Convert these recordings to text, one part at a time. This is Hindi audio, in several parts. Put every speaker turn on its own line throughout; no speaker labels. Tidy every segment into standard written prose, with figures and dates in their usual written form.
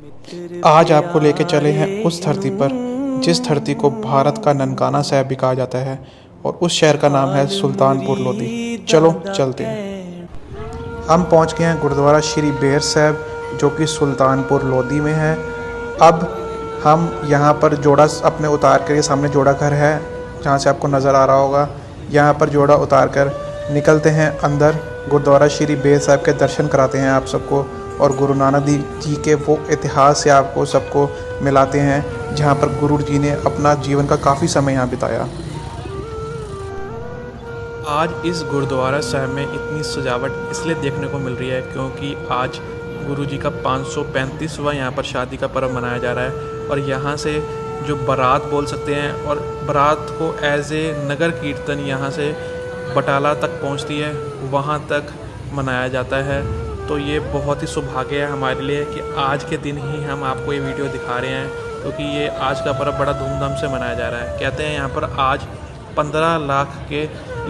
आज आपको लेके चले हैं उस धरती पर जिस धरती को भारत का ननकाना साहिब भी कहा जाता है और उस शहर का नाम है सुल्तानपुर लोधी। चलो चलते हैं। हम पहुंच गए हैं गुरुद्वारा श्री बेर साहिब जो कि सुल्तानपुर लोधी में है। अब हम यहां पर जोड़ा अपने उतार कर, ये सामने जोड़ा घर है जहां से आपको नज़र आ रहा होगा। यहां पर जोड़ा उतार कर निकलते हैं अंदर। गुरुद्वारा श्री बेर साहिब के दर्शन कराते हैं आप सबको और गुरु नानक देव जी के वो इतिहास से आपको सबको मिलाते हैं जहाँ पर गुरु जी ने अपना जीवन का काफ़ी समय यहाँ बिताया। आज इस गुरुद्वारा साहिब में इतनी सजावट इसलिए देखने को मिल रही है क्योंकि आज गुरु जी का 535वां यहाँ पर शादी का पर्व मनाया जा रहा है और यहाँ से जो बारात बोल सकते हैं और बारात को एज ए नगर कीर्तन यहाँ से बटाला तक पहुँचती है, वहाँ तक मनाया जाता है। तो ये बहुत ही सौभाग्य है हमारे लिए कि आज के दिन ही हम आपको ये वीडियो दिखा रहे हैं क्योंकि ये आज का पर्व बड़ा धूमधाम से मनाया जा रहा है। कहते हैं यहाँ पर आज 15 लाख के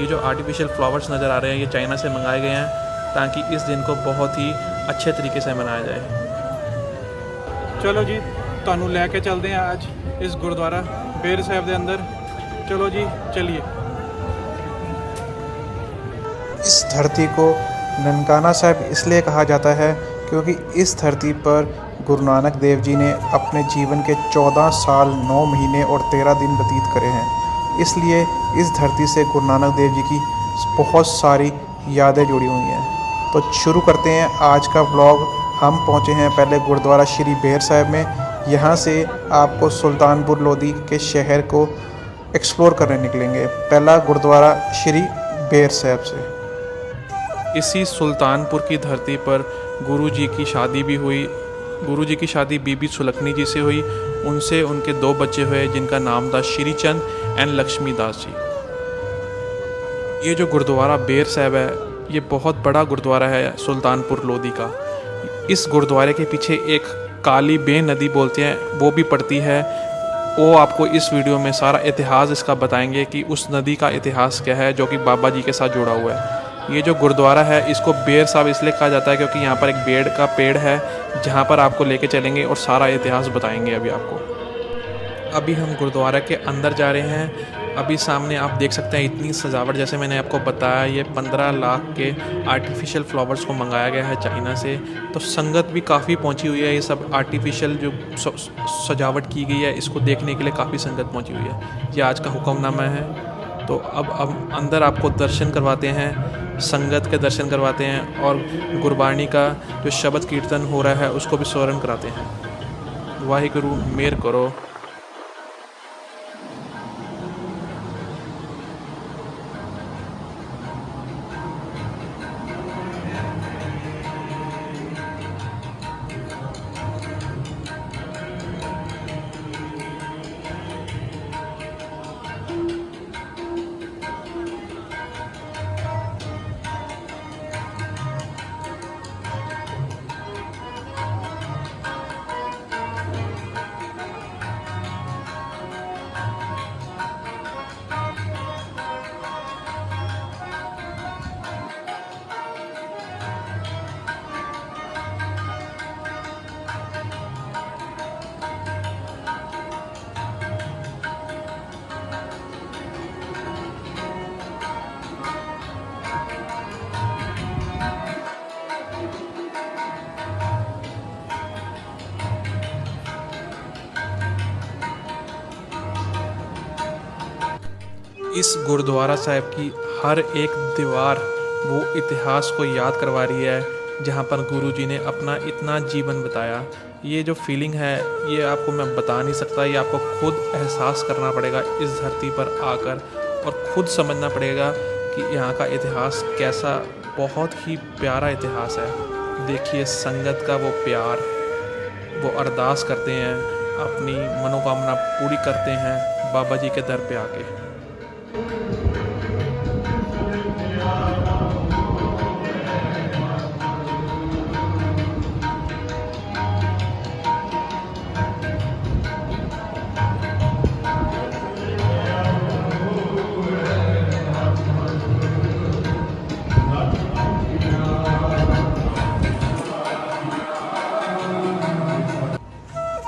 ये जो आर्टिफिशियल फ्लावर्स नज़र आ रहे हैं ये चाइना से मंगाए गए हैं ताकि इस दिन को बहुत ही अच्छे तरीके से मनाया जाए।
चलो जी ਤੁਹਾਨੂੰ ਲੈ ਕੇ चलते हैं आज इस गुरुद्वारा बेर साहिब के अंदर। चलो जी चलिए।
इस धरती को ननकाना साहिब इसलिए कहा जाता है क्योंकि इस धरती पर गुरु नानक देव जी ने अपने जीवन के 14 साल 9 महीने और 13 दिन व्यतीत करे हैं। इसलिए इस धरती से गुरु नानक देव जी की बहुत सारी यादें जुड़ी हुई हैं। तो शुरू करते हैं आज का व्लॉग। हम पहुंचे हैं पहले गुरुद्वारा श्री बेर साहिब में। यहाँ से आपको सुल्तानपुर लोधी के शहर को एक्सप्लोर करने निकलेंगे। पहला गुरुद्वारा श्री बेर साहिब से।
इसी सुल्तानपुर की धरती पर गुरु जी की शादी भी हुई। गुरु जी की शादी बीबी सुलखनी जी से हुई। उनसे उनके 2 बच्चे हुए जिनका नाम था श्री चंद एंड लक्ष्मी दास जी। ये जो गुरुद्वारा बेर साहिब है ये बहुत बड़ा गुरुद्वारा है सुल्तानपुर लोधी का। इस गुरुद्वारे के पीछे एक काली बेन नदी बोलते हैं वो भी पड़ती है। वो आपको इस वीडियो में सारा इतिहास इसका बताएंगे कि उस नदी का इतिहास क्या है जो कि बाबा जी के साथ जुड़ा हुआ है। ये जो गुरुद्वारा है इसको बेर साहिब इसलिए कहा जाता है क्योंकि यहाँ पर एक बेड़ का पेड़ है जहाँ पर आपको लेके चलेंगे और सारा इतिहास बताएंगे अभी आपको। अभी हम गुरुद्वारा के अंदर जा रहे हैं। अभी सामने आप देख सकते हैं इतनी सजावट, जैसे मैंने आपको बताया ये 15 लाख के आर्टिफिशियल फ्लावर्स को मंगाया गया है चाइना से। तो संगत भी काफ़ी पहुंची हुई है। ये सब आर्टिफिशियल जो सजावट की गई है इसको देखने के लिए काफ़ी संगत पहुंची हुई है। ये आज का हुक्मनामा है। तो अब अंदर आपको दर्शन करवाते हैं, संगत के दर्शन करवाते हैं और गुरबाणी का जो शब्द कीर्तन हो रहा है उसको भी स्मरण कराते हैं। वाहिगुरु मेहर करो। इस गुरुद्वारा साहिब की हर एक दीवार वो इतिहास को याद करवा रही है जहाँ पर गुरु जी ने अपना इतना जीवन बताया। ये जो फीलिंग है ये आपको मैं बता नहीं सकता। ये आपको खुद एहसास करना पड़ेगा इस धरती पर आकर और ख़ुद समझना पड़ेगा कि यहाँ का इतिहास कैसा बहुत ही प्यारा इतिहास है। देखिए संगत का वो प्यार, वो अरदास करते हैं, अपनी मनोकामना पूरी करते हैं बाबा जी के दर पे आके।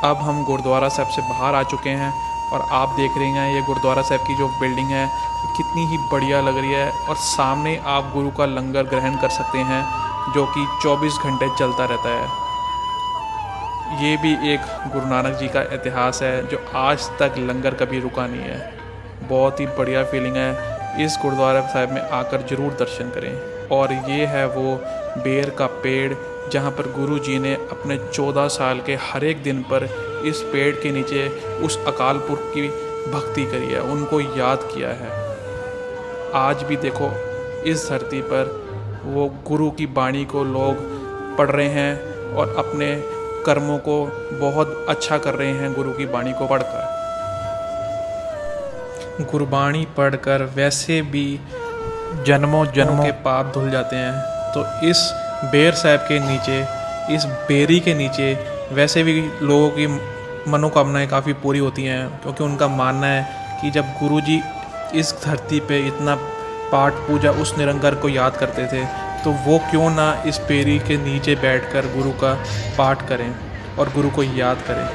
अब हम गुरुद्वारा साहब से बाहर आ चुके हैं और आप देख रहे हैं ये गुरुद्वारा साहब की जो बिल्डिंग है कितनी ही बढ़िया लग रही है। और सामने आप गुरु का लंगर ग्रहण कर सकते हैं जो कि 24 घंटे चलता रहता है। ये भी एक गुरु नानक जी का इतिहास है जो आज तक लंगर कभी रुका नहीं है। बहुत ही बढ़िया फीलिंग है। इस गुरुद्वारा साहब में आकर ज़रूर दर्शन करें। और ये है वो बेर का पेड़ जहाँ पर गुरु जी ने अपने 14 साल के हर एक दिन पर इस पेड़ के नीचे उस अकाल पुरख की भक्ति करी है, उनको याद किया है। आज भी देखो इस धरती पर वो गुरु की वाणी को लोग पढ़ रहे हैं और अपने कर्मों को बहुत अच्छा कर रहे हैं गुरु की वाणी को पढ़कर। गुरबाणी पढ़कर वैसे भी जन्मों जन्मों के पाप धुल जाते हैं। तो इस बेर साहब के नीचे, इस बेरी के नीचे वैसे भी लोगों की मनोकामनाएं काफ़ी पूरी होती हैं, क्योंकि उनका मानना है कि जब गुरुजी इस धरती पे इतना पाठ पूजा उस निरंकार को याद करते थे तो वो क्यों ना इस बेरी के नीचे बैठकर गुरु का पाठ करें और गुरु को याद करें।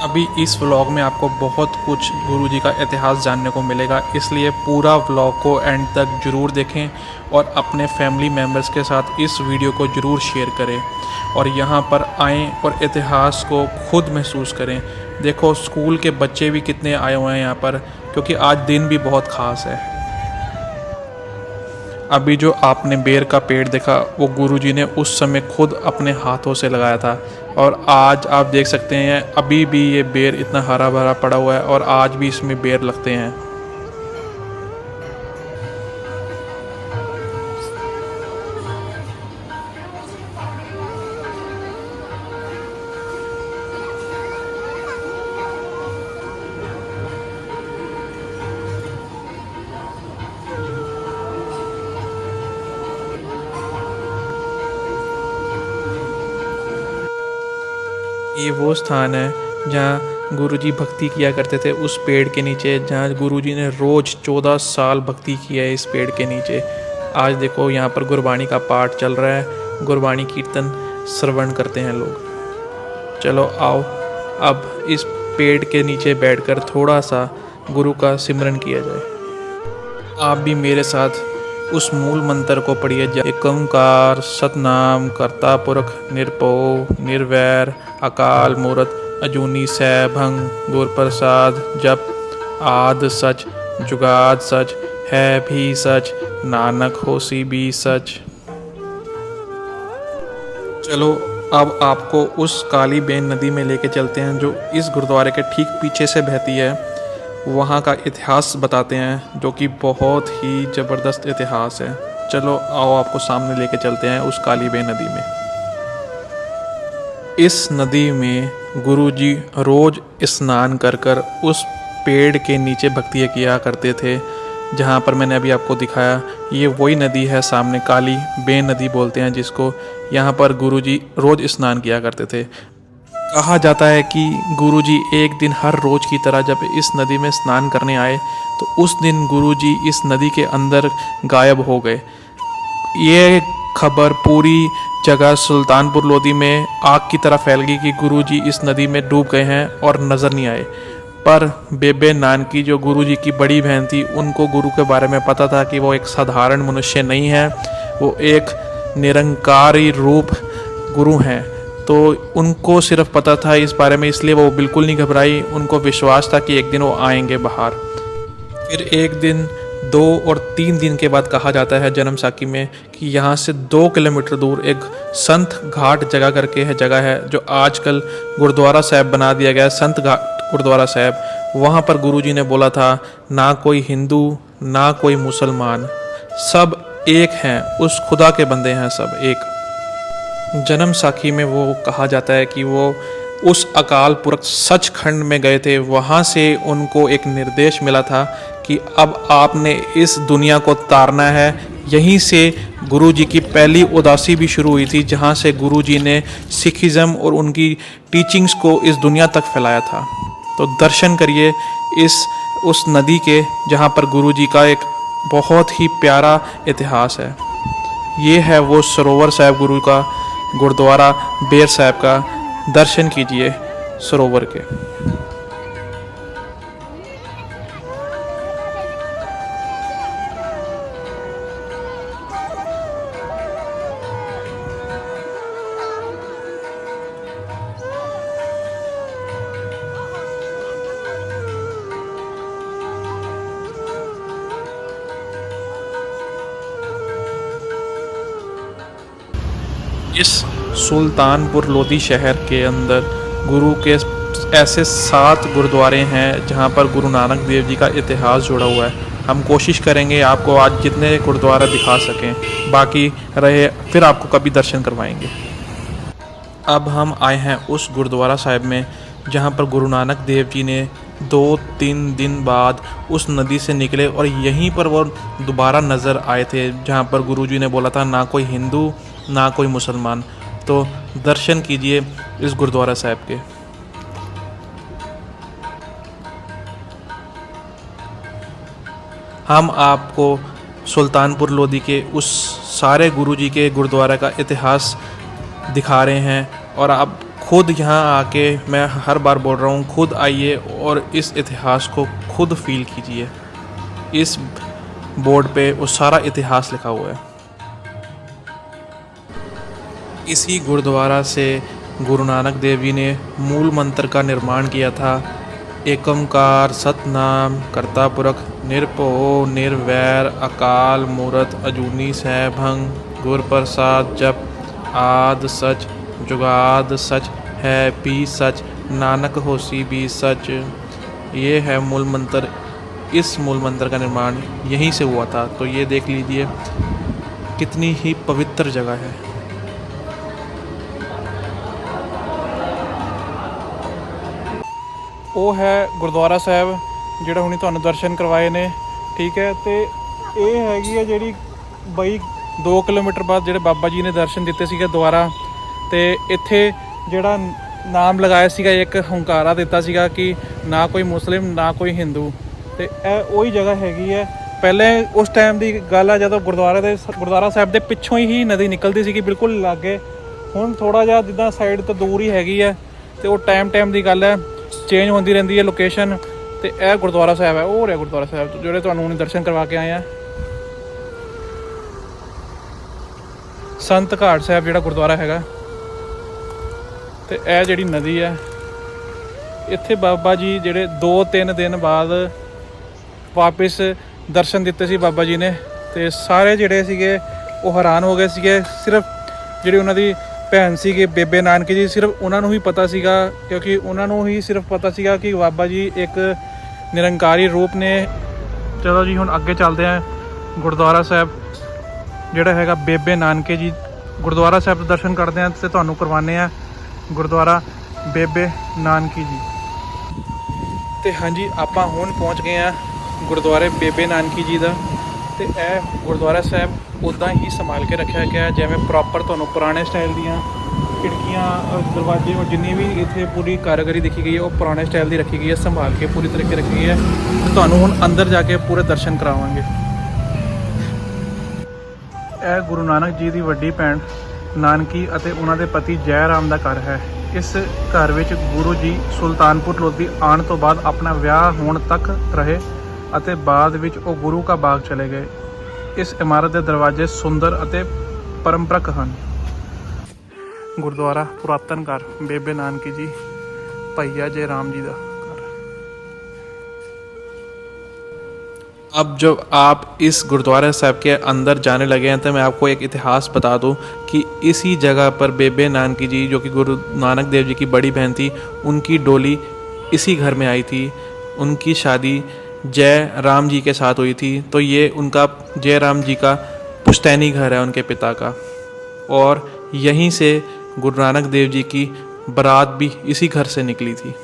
अभी इस व्लॉग में आपको बहुत कुछ गुरुजी का इतिहास जानने को मिलेगा, इसलिए पूरा व्लॉग को एंड तक ज़रूर देखें और अपने फैमिली मेम्बर्स के साथ इस वीडियो को ज़रूर शेयर करें और यहाँ पर आएँ और इतिहास को खुद महसूस करें। देखो स्कूल के बच्चे भी कितने आए हुए हैं यहाँ पर, क्योंकि आज दिन भी बहुत ख़ास है। अभी जो आपने बेर का पेड़ देखा वो गुरुजी ने उस समय खुद अपने हाथों से लगाया था और आज आप देख सकते हैं अभी भी ये बेर इतना हरा भरा पड़ा हुआ है और आज भी इसमें बेर लगते हैं। ये वो स्थान है जहाँ गुरुजी भक्ति किया करते थे, उस पेड़ के नीचे जहाँ गुरुजी ने रोज़ 14 साल भक्ति किया है इस पेड़ के नीचे। आज देखो यहाँ पर गुरबाणी का पाठ चल रहा है, गुरबाणी कीर्तन श्रवण करते हैं लोग। चलो आओ अब इस पेड़ के नीचे बैठकर थोड़ा सा गुरु का सिमरन किया जाए। आप भी मेरे साथ उस मूल मंत्र को पढ़िए, एक ओंकार सतनाम करता पुरख निरभव निर्वैर अकाल मूरत अजूनी सैभंग गुर प्रसाद जप आद सच जुगाद सच है भी सच नानक होसी भी सच। चलो अब आपको उस काली बेन नदी में लेके चलते हैं जो इस गुरुद्वारे के ठीक पीछे से बहती है। वहाँ का इतिहास बताते हैं जो कि बहुत ही ज़बरदस्त इतिहास है। चलो आओ आपको सामने लेके चलते हैं उस काली बेन नदी में। इस नदी में गुरुजी रोज़ स्नान कर कर उस पेड़ के नीचे भक्तियाँ किया करते थे जहाँ पर मैंने अभी आपको दिखाया। ये वही नदी है सामने, काली बेन नदी बोलते हैं जिसको। यहाँ पर गुरुजी रोज़ स्नान किया करते थे। कहा जाता है कि गुरुजी एक दिन हर रोज़ की तरह जब इस नदी में स्नान करने आए तो उस दिन गुरुजी इस नदी के अंदर गायब हो गए। ये खबर पूरी जगह सुल्तानपुर लोधी में आग की तरह फैल गई कि गुरुजी इस नदी में डूब गए हैं और नज़र नहीं आए। पर बेबे नानकी जो गुरुजी की बड़ी बहन थी, उनको गुरु के बारे में पता था कि वो एक साधारण मनुष्य नहीं है, वो एक निरंकारी रूप गुरु हैं। तो उनको सिर्फ पता था इस बारे में, इसलिए वो बिल्कुल नहीं घबराई। उनको विश्वास था कि एक दिन वो आएंगे बाहर। फिर एक दिन, 2 और 3 दिन के बाद कहा जाता है जन्म साखी में कि यहाँ से 2 किलोमीटर दूर एक संत घाट जगह है जो आजकल गुरुद्वारा साहब बना दिया गया है, संत घाट गुरुद्वारा साहब। वहाँ पर गुरुजी ने बोला था ना कोई हिंदू ना कोई मुसलमान, सब एक हैं, उस खुदा के बंदे हैं सब एक। जन्म साखी में वो कहा जाता है कि वो उस अकाल पुरख सचखंड में गए थे। वहाँ से उनको एक निर्देश मिला था कि अब आपने इस दुनिया को तारना है। यहीं से गुरुजी की पहली उदासी भी शुरू हुई थी, जहाँ से गुरुजी ने सिखिज़्म और उनकी टीचिंग्स को इस दुनिया तक फैलाया था। तो दर्शन करिए उस नदी के जहाँ पर गुरुजी का एक बहुत ही प्यारा इतिहास है। ये है वो सरोवर साहब गुरु का गुरुद्वारा बेर साहब का। दर्शन कीजिए। सरोवर के। इस सुल्तानपुर लोधी शहर के अंदर गुरु के ऐसे 7 गुरुद्वारे हैं जहां पर गुरु नानक देव जी का इतिहास जुड़ा हुआ है। हम कोशिश करेंगे आपको आज जितने गुरुद्वारा दिखा सकें, बाकी रहे फिर आपको कभी दर्शन करवाएंगे। अब हम आए हैं उस गुरुद्वारा साहिब में जहां पर गुरु नानक देव जी ने 2-3 दिन बाद उस नदी से निकले और यहीं पर वो दोबारा नज़र आए थे जहां पर गुरु जी ने बोला था ना कोई हिंदू ना कोई मुसलमान। तो दर्शन कीजिए इस गुरुद्वारा साहिब के। हम आपको सुल्तानपुर लोधी के उस सारे गुरु जी के गुरुद्वारा का इतिहास दिखा रहे हैं और आप खुद यहाँ आके, मैं हर बार बोल रहा हूँ, खुद आइए और इस इतिहास को खुद फील कीजिए। इस बोर्ड पे वो सारा इतिहास लिखा हुआ है। इसी गुरुद्वारा से गुरु नानक देव जी ने मूल मंत्र का निर्माण किया था। एकमकार सतनाम करता पुरख निरभओ निर्वैर अकाल मूरत अजूनी सैभंग गुर प्रसाद जप आद सच जुगाद सच है भी सच नानक होसी भी सच। ये है मूल मंत्र। इस मूल मंत्र का निर्माण यहीं से हुआ था। तो ये देख लीजिए कितनी ही पवित्र जगह है।
ਉਹ ਹੈ ਗੁਰਦੁਆਰਾ ਸਾਹਿਬ ਜਿਹੜਾ ਹੁਣੀ ਤੁਹਾਨੂੰ ਦਰਸ਼ਨ ਕਰਵਾਏ ਨੇ, ਠੀਕ ਹੈ। ਤੇ ਇਹ ਹੈਗੀ ਹੈ ਜਿਹੜੀ ਬਈ 2 ਕਿਲੋਮੀਟਰ ਬਾਅਦ ਜਿਹੜੇ ਬਾਬਾ ਜੀ ਨੇ ਦਰਸ਼ਨ ਦਿੱਤੇ ਸੀਗੇ ਦੁਆਰਾ। ਤੇ ਇੱਥੇ ਜਿਹੜਾ ਨਾਮ ਲਗਾਇਆ ਸੀਗਾ, ਇੱਕ ਹੰਕਾਰਾ ਦਿੱਤਾ ਸੀਗਾ ਕਿ ਨਾ ਕੋਈ ਮੁਸਲਿਮ ਨਾ ਕੋਈ ਹਿੰਦੂ। ਤੇ ਇਹ ਉਹੀ ਜਗ੍ਹਾ ਹੈਗੀ ਹੈ। ਪਹਿਲੇ ਉਸ ਟਾਈਮ ਦੀ ਗੱਲ ਹੈ ਜਦੋਂ ਗੁਰਦੁਆਰਾ ਸਾਹਿਬ ਦੇ ਪਿੱਛੋਂ ਹੀ ਨਦੀ ਨਿਕਲਦੀ ਸੀਗੀ, ਬਿਲਕੁਲ ਲਾਗੇ। ਹੁਣ ਥੋੜ੍ਹਾ ਜਿਹਾ ਜਿੱਦਾਂ ਸਾਈਡ ਤੋਂ ਦੂਰ ਹੀ ਹੈਗੀ ਹੈ ਤੇ ਉਹ ਟਾਈਮ ਦੀ ਗੱਲ ਹੈ, ਚੇਂਜ ਹੁੰਦੀ ਰਹਿੰਦੀ ਹੈ ਲੋਕੇਸ਼ਨ। ਤੇ ਇਹ ਗੁਰਦੁਆਰਾ ਸਾਹਿਬ ਹੈ, ਉਹ ਰਿਹਾ ਗੁਰਦੁਆਰਾ ਸਾਹਿਬ ਜਿਹੜੇ ਤੁਹਾਨੂੰ ਹੁਣ ਦਰਸ਼ਨ ਕਰਵਾ ਕੇ ਆਏ ਆ। ਸੰਤ ਘਾਟ ਸਾਹਿਬ ਜਿਹੜਾ ਗੁਰਦੁਆਰਾ ਹੈਗਾ। ਤੇ ਇਹ ਜਿਹੜੀ ਨਦੀ ਹੈ, ਇੱਥੇ ਬਾਬਾ ਜੀ ਜਿਹੜੇ 2-3 ਦਿਨ ਬਾਅਦ ਵਾਪਿਸ ਦਰਸ਼ਨ ਦਿੱਤੇ ਸੀ ਬਾਬਾ ਜੀ ਨੇ। ਤੇ ਸਾਰੇ ਜਿਹੜੇ ਸੀਗੇ ਉਹ ਹੈਰਾਨ ਹੋ ਗਏ ਸੀਗੇ। ਸਿਰਫ ਜਿਹੜੀ ਉਹਨਾਂ ਦੀ ਭੈਣ ਸੀਗੇ ਬੇਬੇ ਨਾਨਕੀ ਜੀ, ਸਿਰਫ ਉਹਨਾਂ ਨੂੰ ਹੀ ਪਤਾ ਸੀਗਾ, ਕਿਉਂਕਿ ਉਹਨਾਂ ਨੂੰ ਹੀ ਸਿਰਫ ਪਤਾ ਸੀਗਾ ਕਿ ਬਾਬਾ ਜੀ ਇੱਕ ਨਿਰੰਕਾਰੀ ਰੂਪ ਨੇ। ਚਲੋ ਜੀ ਹੁਣ ਅੱਗੇ ਚੱਲਦੇ ਹਾਂ। ਗੁਰਦੁਆਰਾ ਸਾਹਿਬ ਜਿਹੜਾ ਹੈਗਾ ਬੇਬੇ ਨਾਨਕੇ ਜੀ ਗੁਰਦੁਆਰਾ ਸਾਹਿਬ ਦੇ ਦਰਸ਼ਨ ਕਰਦੇ ਹਾਂ ਤੇ ਤੁਹਾਨੂੰ ਕਰਵਾਉਂਦੇ ਹਾਂ ਗੁਰਦੁਆਰਾ ਬੇਬੇ ਨਾਨਕੀ ਜੀ। ਤੇ ਹਾਂਜੀ ਆਪਾਂ ਹੁਣ ਪਹੁੰਚ ਗਏ ਹਾਂ ਗੁਰਦੁਆਰੇ ਬੇਬੇ ਨਾਨਕੀ ਜੀ ਦਾ। ਤੇ ਇਹ ਗੁਰਦੁਆਰਾ ਸਾਹਿਬ ਉੱਦਾਂ ਹੀ ਸੰਭਾਲ ਕੇ ਰੱਖਿਆ ਗਿਆ, ਜਿਵੇਂ ਪ੍ਰੋਪਰ ਤੁਹਾਨੂੰ ਪੁਰਾਣੇ ਸਟਾਈਲ ਦੀਆਂ ਖਿੜਕੀਆਂ ਦਰਵਾਜ਼ੇ ਜਿੰਨੀ ਵੀ ਇੱਥੇ ਪੂਰੀ ਕਾਰੀਗਰੀ ਦੇਖੀ ਗਈ ਹੈ ਉਹ ਪੁਰਾਣੇ ਸਟਾਈਲ ਦੀ ਰੱਖੀ ਗਈ ਹੈ, ਸੰਭਾਲ ਕੇ ਪੂਰੀ ਤਰੀਕੇ ਰੱਖੀ ਗਈ ਹੈ। ਤੇ ਤੁਹਾਨੂੰ ਹੁਣ ਅੰਦਰ ਜਾ ਕੇ ਪੂਰੇ ਦਰਸ਼ਨ ਕਰਾਵਾਂਗੇ। ਇਹ ਗੁਰੂ ਨਾਨਕ ਜੀ ਦੀ ਵੱਡੀ ਭੈਣ ਨਾਨਕੀ ਅਤੇ ਉਹਨਾਂ ਦੇ ਪਤੀ ਜੈ ਰਾਮ ਦਾ ਘਰ ਹੈ। ਇਸ ਘਰ ਵਿੱਚ ਗੁਰੂ ਜੀ ਸੁਲਤਾਨਪੁਰ ਲੋਧੀ ਆਉਣ ਤੋਂ ਬਾਅਦ ਆਪਣਾ ਵਿਆਹ ਹੋਣ ਤੱਕ ਰਹੇ ਅਤੇ ਬਾਅਦ ਵਿੱਚ ਉਹ ਗੁਰੂ ਕਾ ਬਾਗ ਚਲੇ ਗਏ। ਇਸ ਇਮਾਰਤ ਦੇ ਦਰਵਾਜ਼ੇ ਸੁੰਦਰ ਅਤੇ ਪਰੰਪਰਕ ਹਨ। ਗੁਰਦੁਆਰਾ ਪੁਰਾਤਨ ਘਰ ਬੇਬੇ ਨਾਨਕੀ ਜੀ ਭਈਆ ਜੈ ਰਾਮ ਜੀ ਦਾ ਘਰ।
अब जब आप इस गुरुद्वारा साहब के अंदर जाने लगे हैं तो मैं आपको एक इतिहास बता दूं कि इसी जगह पर बेबे नानकी जी, जो कि गुरु नानक देव जी की बड़ी बहन थी, उनकी डोली इसी घर में आई थी। उनकी शादी जय राम जी के साथ हुई थी। तो ये उनका जय राम जी का पुश्तैनी घर है उनके पिता का, और यहीं से गुरु नानक देव जी की बारात भी इसी घर से निकली थी।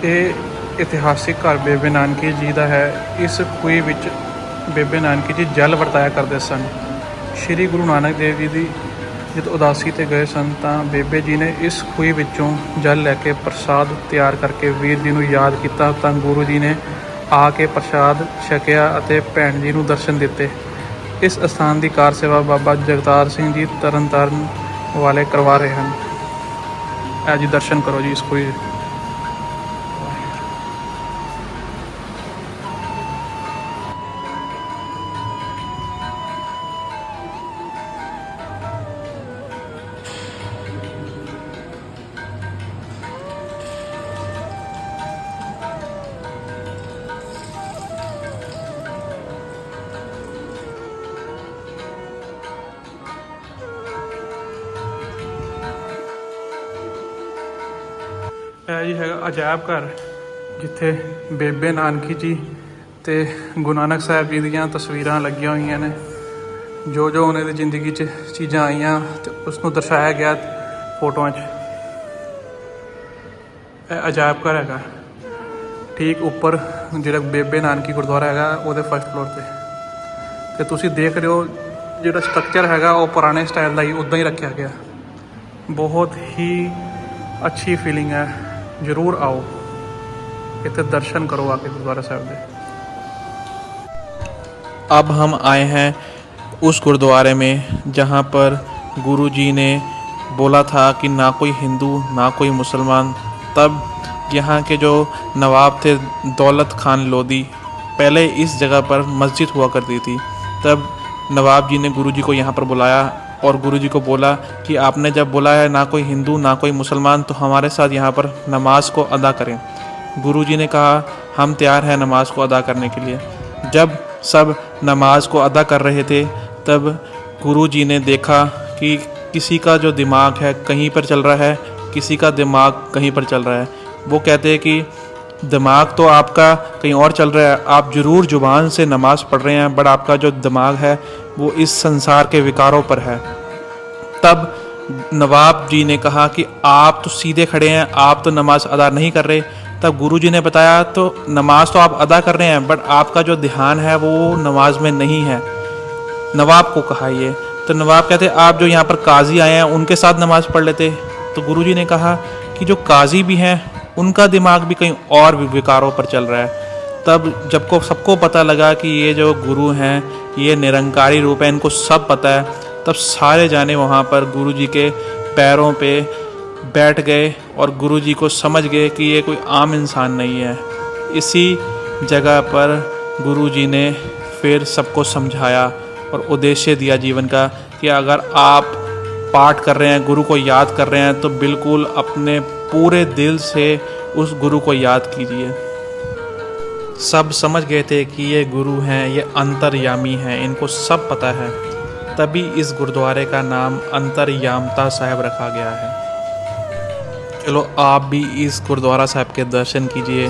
ਇਹ ਇਤਿਹਾਸਿਕ ਘਰ ਬੇਬੇ ਨਾਨਕੀ ਜੀ ਦਾ ਹੈ। ਇਸ ਖੂਹੀ ਵਿੱਚ ਬੇਬੇ ਨਾਨਕੀ ਜੀ ਜਲ ਵਰਤਾਇਆ ਕਰਦੇ ਸਨ। ਸ਼੍ਰੀ ਗੁਰੂ ਨਾਨਕ ਦੇਵ ਜੀ ਦੀ ਜਦੋਂ ਉਦਾਸੀ ਤੇ ਗਏ ਸਨ ਤਾਂ ਬੇਬੇ ਜੀ ਨੇ ਇਸ ਖੂਹੀ ਵਿੱਚੋਂ ਜਲ ਲੈ ਕੇ ਪ੍ਰਸਾਦ ਤਿਆਰ ਕਰਕੇ ਵੀਰ ਜੀ ਨੂੰ ਯਾਦ ਕੀਤਾ ਤਾਂ ਗੁਰੂ ਜੀ ਨੇ ਆ ਕੇ ਪ੍ਰਸਾਦ ਛਕਿਆ ਅਤੇ ਭੈਣ ਜੀ ਨੂੰ ਦਰਸ਼ਨ ਦਿੱਤੇ। ਇਸ ਅਸਥਾਨ ਦੀ ਕਾਰ ਸੇਵਾ ਬਾਬਾ ਜਗਤਾਰ ਸਿੰਘ ਜੀ ਤਰਨਤਾਰਨ ਵਾਲੇ ਕਰਵਾ ਰਹੇ ਹਨ। ਆ ਜੀ ਦਰਸ਼ਨ ਕਰੋ ਜੀ ਇਸ ਖੂਹੀ ਦੇ। ਇਹ ਜੀ ਹੈਗਾ ਅਜਾਇਬ ਘਰ, ਜਿੱਥੇ ਬੇਬੇ ਨਾਨਕੀ ਜੀ ਤੇ ਗੁਰੂ ਨਾਨਕ ਸਾਹਿਬ ਜੀ ਦੀਆਂ ਤਸਵੀਰਾਂ ਲੱਗੀਆਂ ਹੋਈਆਂ ਨੇ। ਜੋ ਜੋ ਉਹਨਾਂ ਦੀ ਜ਼ਿੰਦਗੀ 'ਚ ਚੀਜ਼ਾਂ ਆਈਆਂ ਤੇ ਉਸ ਨੂੰ ਦਰਸਾਇਆ ਗਿਆ ਫੋਟੋਆਂ 'ਚ। ਇਹ ਅਜਾਇਬ ਘਰ ਹੈਗਾ ਠੀਕ ਉੱਪਰ ਜਿਹੜਾ ਬੇਬੇ ਨਾਨਕੀ ਗੁਰਦੁਆਰਾ ਹੈਗਾ ਉਹਦੇ ਫਸਟ ਫਲੋਰ ਤੇ ਤੁਸੀਂ ਦੇਖ ਰਹੇ ਹੋ ਜਿਹੜਾ ਸਟਰਕਚਰ ਹੈਗਾ ਉਹ ਪੁਰਾਣੇ ਸਟਾਈਲ ਦਾ ਹੀ ਉੱਦਾਂ ਹੀ ਰੱਖਿਆ ਗਿਆ। ਬਹੁਤ ਹੀ ਅੱਛੀ ਫੀਲਿੰਗ ਹੈ। ਜ਼ਰੂਰ आओ इतने दर्शन करो आके गुरुद्वारा साहब के।
अब हम आए हैं उस गुरुद्वारे में जहाँ पर गुरु जी ने बोला था कि ना कोई हिंदू ना कोई मुसलमान। तब यहाँ के जो नवाब थे दौलत खान लोधी, पहले इस जगह पर मस्जिद हुआ करती थी। तब नवाब जी ने गुरु जी को यहाँ पर बुलाया और गुरुजी को बोला कि आपने जब बोला है ना कोई हिंदू ना कोई मुसलमान तो हमारे साथ यहाँ पर नमाज को अदा करें। गुरुजी ने कहा हम तैयार हैं नमाज को अदा करने के लिए। जब सब नमाज को अदा कर रहे थे तब गुरुजी ने देखा कि किसी का जो दिमाग है कहीं पर चल रहा है, किसी का दिमाग कहीं पर चल रहा है। वो कहते हैं कि दिमाग तो आपका कहीं और चल रहा है, आप ज़रूर ज़ुबान से नमाज़ पढ़ रहे हैं, बट आपका जो दिमाग है वो इस संसार के विकारों पर है। तब नवाब जी ने कहा कि आप तो सीधे खड़े हैं, आप तो नमाज अदा नहीं कर रहे। तब गुरुजी ने बताया तो नमाज तो आप अदा कर रहे हैं बट आपका जो ध्यान है वो नमाज में नहीं है। नवाब को कहा ये तो नवाब कहते आप जो यहाँ पर काजी आए हैं उनके साथ नमाज पढ़ लेते। तो गुरुजी ने कहा कि जो काजी भी हैं उनका दिमाग भी कहीं और भी विकारों पर चल रहा है। तब जब को सबको पता लगा कि ये जो गुरु हैं ये निरंकारी रूप है, इनको सब पता है, तब सारे जाने वहाँ पर गुरुजी के पैरों पे बैठ गए और गुरुजी को समझ गए कि ये कोई आम इंसान नहीं है। इसी जगह पर गुरुजी ने फिर सबको समझाया और उद्देश्य दिया जीवन का कि अगर आप पाठ कर रहे हैं, गुरु को याद कर रहे हैं तो बिल्कुल अपने पूरे दिल से उस गुरु को याद कीजिए। सब समझ गए थे कि ये गुरु हैं, ये अंतर्यामी हैं, इनको सब पता है। तभी इस गुरुद्वारे का नाम अंतर्यामता साहिब रखा गया है। चलो आप भी इस गुरुद्वारा साहिब के दर्शन कीजिए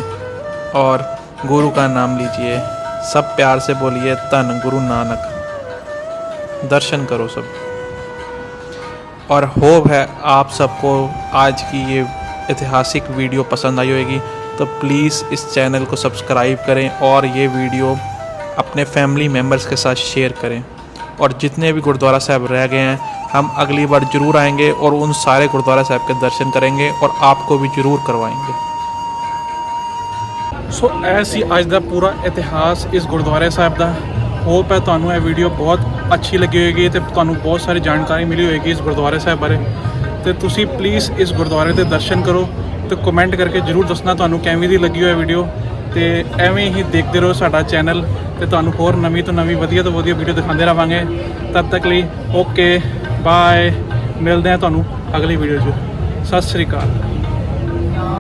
और गुरु का नाम लीजिए। सब प्यार से बोलिए धन गुरु नानक। दर्शन करो सब। और होप है आप सबको आज की ये ऐतिहासिक वीडियो पसंद आई होगी, तो प्लीज़ इस चैनल को सब्सक्राइब करें और ये वीडियो अपने फैमिली मेम्बर्स के साथ शेयर करें। और जितने भी गुरुद्वारा साहब रह गए हैं हम अगली बार ज़रूर आएंगे और उन सारे गुरुद्वारा साहब के दर्शन करेंगे और आपको भी ज़रूर करवाएंगे।
ਸੋ ਇਹ ਸੀ ਅੱਜ ਦਾ ਪੂਰਾ ਇਤਿਹਾਸ ਇਸ ਗੁਰਦੁਆਰੇ ਸਾਹਿਬ ਦਾ। ਹੋਪ ਹੈ ਤੁਹਾਨੂੰ ਇਹ ਵੀਡੀਓ ਬਹੁਤ ਅੱਛੀ ਲੱਗੀ ਹੋਏਗੀ ਤੇ ਤੁਹਾਨੂੰ ਬਹੁਤ ਸਾਰੀ ਜਾਣਕਾਰੀ ਮਿਲੀ ਹੋਏਗੀ ਇਸ ਗੁਰਦੁਆਰੇ ਸਾਹਿਬ ਬਾਰੇ। ਤੇ ਤੁਸੀਂ ਪਲੀਜ਼ ਇਸ ਗੁਰਦੁਆਰੇ ਦੇ ਦਰਸ਼ਨ ਕਰੋ ਤੇ ਕਮੈਂਟ ਕਰਕੇ ਜ਼ਰੂਰ ਦੱਸਣਾ ਤੁਹਾਨੂੰ ਕਿਵੇਂ ਦੀ ਲੱਗੀ ਹੋਈ ਵੀਡੀਓ। ਤੇ ਐਵੇਂ ਹੀ ਦੇਖਦੇ ਰਹੋ ਸਾਡਾ ਚੈਨਲ ਤੇ ਤੁਹਾਨੂੰ ਹੋਰ ਨਵੀਂ ਤੋਂ ਨਵੀਂ ਵਧੀਆ ਤੋਂ ਵਧੀਆ ਵੀਡੀਓ ਦਿਖਾਉਂਦੇ ਰਹਾਂਗੇ। ਤਦ ਤੱਕ ਲਈ ਓਕੇ ਬਾਏ, ਮਿਲਦੇ ਹਾਂ ਤੁਹਾਨੂੰ ਅਗਲੀ ਵੀਡੀਓ 'ਚ। ਸਤਿ ਸ਼੍ਰੀ ਅਕਾਲ।